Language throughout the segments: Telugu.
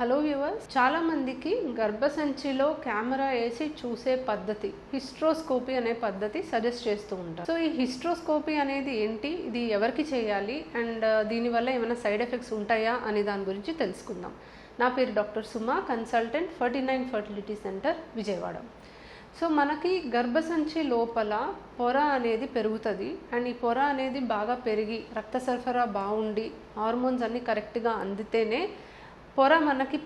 హలో వ్యూవర్స్, చాలా మందికి గర్భసంచిలో కెమెరా వేసి చూసే పద్ధతి హిస్ట్రోస్కోపీ అనే పద్ధతి సజెస్ట్ చేస్తూ ఉంటారు. సో ఈ హిస్ట్రోస్కోపీ అనేది ఏంటి, ఇది ఎవరికి చేయాలి అండ్ దీనివల్ల ఏమైనా సైడ్ ఎఫెక్ట్స్ ఉంటాయా అనే దాని గురించి తెలుసుకుందాం. నా పేరు doctor Suma, consultant 49 fertility centre, Vijayawada. So మనకి గర్భసంచి లోపల పొర అనేది పెరుగుతుంది అండ్ ఈ పొర అనేది బాగా పెరిగి రక్త సరఫరా బాగుండి హార్మోన్స్ అన్నీ కరెక్ట్గా అందితేనే పొర మనకి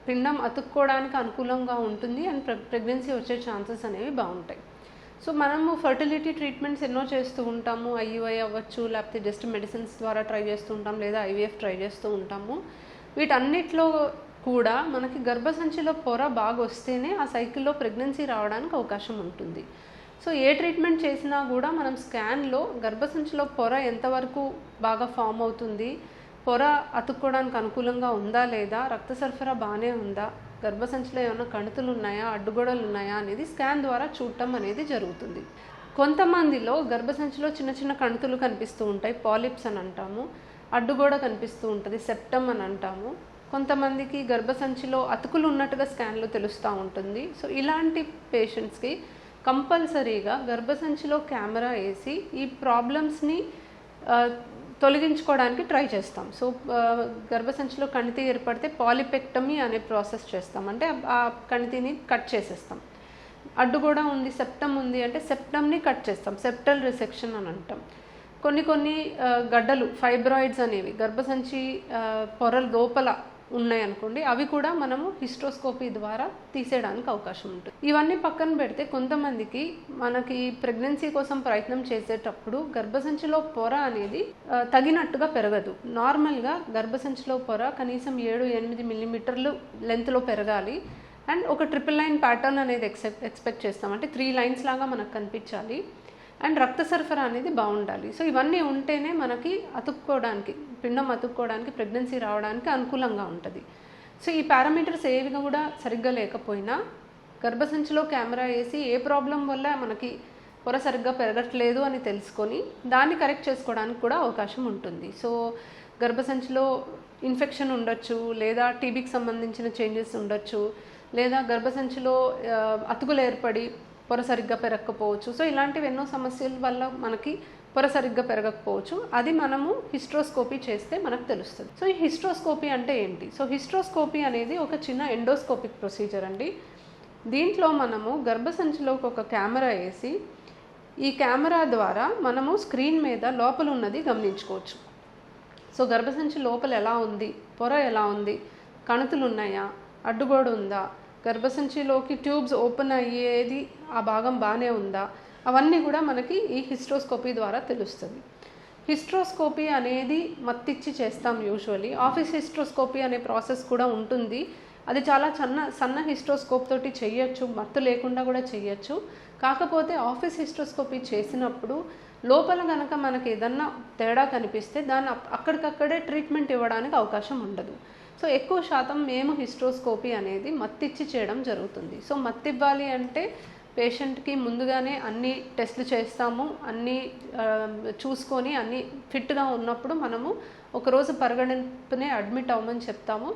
పిండం అతుక్కోవడానికి అనుకూలంగా ఉంటుంది అండ్ ప్రెగ్నెన్సీ వచ్చే ఛాన్సెస్ అనేవి బాగుంటాయి. సో మనము ఫర్టిలిటీ ట్రీట్మెంట్స్ ఎన్నో చేస్తూ ఉంటాము. ఐయుఐ అవ్వచ్చు, లేకపోతే జస్ట్ మెడిసిన్స్ ద్వారా ట్రై చేస్తూ ఉంటాం, లేదా ఐవీఎఫ్ ట్రై చేస్తూ ఉంటాము. వీటన్నిటిలో కూడా మనకి గర్భసంచిలో పొర బాగా వస్తేనే ఆ సైకిల్లో ప్రెగ్నెన్సీ రావడానికి అవకాశం ఉంటుంది. సో ఏ ట్రీట్మెంట్ చేసినా కూడా మనం స్కాన్లో గర్భసంచిలో పొర ఎంతవరకు బాగా ఫామ్ అవుతుంది, పొర అతుక్కోవడానికి అనుకూలంగా ఉందా లేదా, రక్త సరఫరా బాగానే ఉందా, గర్భసంచిలో ఏమైనా కణుతులు ఉన్నాయా, అడ్డుగోడలు ఉన్నాయా అనేది స్కాన్ ద్వారా చూడటం అనేది జరుగుతుంది. కొంతమందిలో గర్భసంచిలో చిన్న చిన్న కణుతులు కనిపిస్తూ ఉంటాయి, పాలిప్స్ అని అంటాము. అడ్డుగోడ కనిపిస్తూ ఉంటుంది, సెప్టమ్ అని అంటాము. కొంతమందికి గర్భసంచిలో అతుకులు ఉన్నట్టుగా స్కాన్లో తెలుస్తూ ఉంటుంది. సో ఇలాంటి పేషెంట్స్కి కంపల్సరీగా గర్భసంచిలో కెమెరా వేసి ఈ ప్రాబ్లమ్స్ని తొలగించుకోవడానికి ట్రై చేస్తాం. సో గర్భసంచిలో కణితి ఏర్పడితే పాలిపెక్టమీ అనే ప్రాసెస్ చేస్తాం, అంటే ఆ కణితిని కట్ చేసేస్తాం. అడ్డుగోడ ఉంది, సెప్టమ్ ఉంది అంటే సెప్టమ్ని కట్ చేస్తాం, సెప్టల్ రిసెక్షన్ అని అంటాం. కొన్ని గడ్డలు, ఫైబ్రాయిడ్స్ అనేవి గర్భసంచి పొరల లోపల ఉన్నాయనుకోండి, అవి కూడా మనము హిస్ట్రోస్కోపీ ద్వారా తీసేయడానికి అవకాశం ఉంటుంది. ఇవన్నీ పక్కన పెడితే కొంతమందికి మనకి ప్రెగ్నెన్సీ కోసం ప్రయత్నం చేసేటప్పుడు గర్భసంచిలో పొర అనేది తగినట్టుగా పెరగదు. నార్మల్గా గర్భసంచిలో పొర కనీసం 7-8 మిల్లీమీటర్లు లెంత్లో పెరగాలి అండ్ ఒక ట్రిపుల్ లైన్ ప్యాటర్న్ అనేది ఎక్స్పెక్ట్ చేస్తాం, అంటే 3 లైన్స్ లాగా మనకు కనిపించాలి అండ్ రక్త సరఫరా అనేది బాగుండాలి. సో ఇవన్నీ ఉంటేనే మనకి అతుక్కోవడానికి, పిండం అతుక్కోవడానికి, ప్రెగ్నెన్సీ రావడానికి అనుకూలంగా ఉంటుంది. సో ఈ పారామీటర్స్ ఏవి కూడా సరిగ్గా లేకపోయినా గర్భసంచిలో కెమెరా వేసి ఏ ప్రాబ్లం వల్ల మనకి పొర సరిగ్గా పెరగట్లేదు అని తెలుసుకొని దాన్ని కరెక్ట్ చేసుకోవడానికి కూడా అవకాశం ఉంటుంది. సో గర్భసంచిలో ఇన్ఫెక్షన్ ఉండొచ్చు, లేదా టీబీకి సంబంధించిన చేంజెస్ ఉండొచ్చు, లేదా గర్భసంచిలో అతుకులు ఏర్పడి పొర సరిగ్గా పెరగకపోవచ్చు. సో ఇలాంటివి ఎన్నో సమస్యల వల్ల మనకి పొర సరిగ్గా పెరగకపోవచ్చు. అది మనము హిస్ట్రోస్కోపీ చేస్తే మనకు తెలుస్తుంది. సో ఈ హిస్ట్రోస్కోపీ అంటే ఏంటి? సో హిస్ట్రోస్కోపీ అనేది ఒక చిన్న ఎండోస్కోపిక్ ప్రొసీజర్ అండి. దీంట్లో మనము గర్భసంచిలోకి ఒక కెమెరా వేసి ఈ కెమెరా ద్వారా మనము స్క్రీన్ మీద లోపల ఉన్నది గమనించుకోవచ్చు. సో గర్భసంచి లోపల ఎలా ఉంది, పొర ఎలా ఉంది, కణుతులు ఉన్నాయా, అడ్డుగోడ ఉందా, గర్భసంచిలోకి ట్యూబ్స్ ఓపెన్ అయ్యేది ఆ భాగం బాగానే ఉందా, అవన్నీ కూడా మనకి ఈ హిస్ట్రోస్కోపీ ద్వారా తెలుస్తుంది. హిస్ట్రోస్కోపీ అనేది మత్తిచ్చి చేస్తాం యూజువల్లీ. ఆఫీస్ హిస్ట్రోస్కోపీ అనే ప్రాసెస్ కూడా ఉంటుంది. అది చాలా సన్న హిస్ట్రోస్కోప్ తోటి చేయొచ్చు, మత్తు లేకుండా కూడా చేయొచ్చు. కాకపోతే ఆఫీస్ హిస్ట్రోస్కోపీ చేసినప్పుడు లోపల కనుక మనకి ఏదన్నా తేడా కనిపిస్తే దాన్ని అక్కడికక్కడే ట్రీట్మెంట్ ఇవ్వడానికి అవకాశం ఉండదు. సో ఎక్కువ శాతం మేము హిస్ట్రోస్కోపీ అనేది మత్తిచ్చి చేయడం జరుగుతుంది. సో మత్తివ్వాలి అంటే పేషెంట్కి ముందుగానే అన్ని టెస్టులు చేస్తాము, అన్నీ చూసుకొని అన్నీ ఫిట్గా ఉన్నప్పుడు మనము ఒకరోజు పరిగణింపునే అడ్మిట్ అవ్వమని చెప్తాము.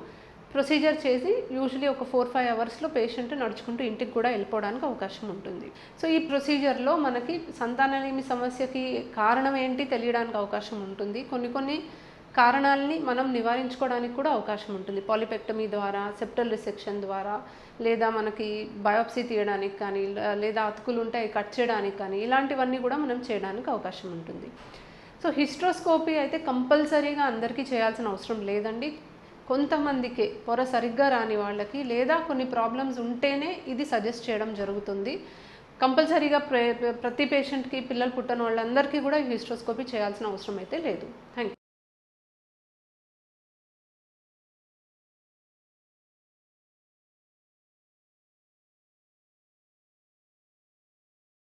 ప్రొసీజర్ చేసి యూజువలీ ఒక 4-5 అవర్స్లో పేషెంట్ నడుచుకుంటూ ఇంటికి కూడా వెళ్ళిపోవడానికి అవకాశం ఉంటుంది. సో ఈ ప్రొసీజర్లో మనకి సంతానలేమి సమస్యకి కారణం ఏంటి తెలియడానికి అవకాశం ఉంటుంది. కొన్ని కారణాలని మనం నివారించుకోవడానికి కూడా అవకాశం ఉంటుంది. పాలిపెక్టమీ ద్వారా, సెప్టల్ రిసెక్షన్ ద్వారా, లేదా మనకి బయాప్సీ తీయడానికి కానీ, లేదా అతుకులు ఉంటే కట్ చేయడానికి కానీ, ఇలాంటివన్నీ కూడా మనం చేయడానికి అవకాశం ఉంటుంది. సో హిస్ట్రోస్కోపీ అయితే కంపల్సరీగా అందరికీ చేయాల్సిన అవసరం లేదండి. కొంతమందికి పొర సరిగ్గా రాని వాళ్ళకి, లేదా కొన్ని ప్రాబ్లమ్స్ ఉంటేనే ఇది సజెస్ట్ చేయడం జరుగుతుంది. కంపల్సరీగా ప్రతి పేషెంట్కి, పిల్లలు పుట్టని వాళ్ళందరికీ కూడా హిస్ట్రోస్కోపీ చేయాల్సిన అవసరం అయితే లేదు. Thank you.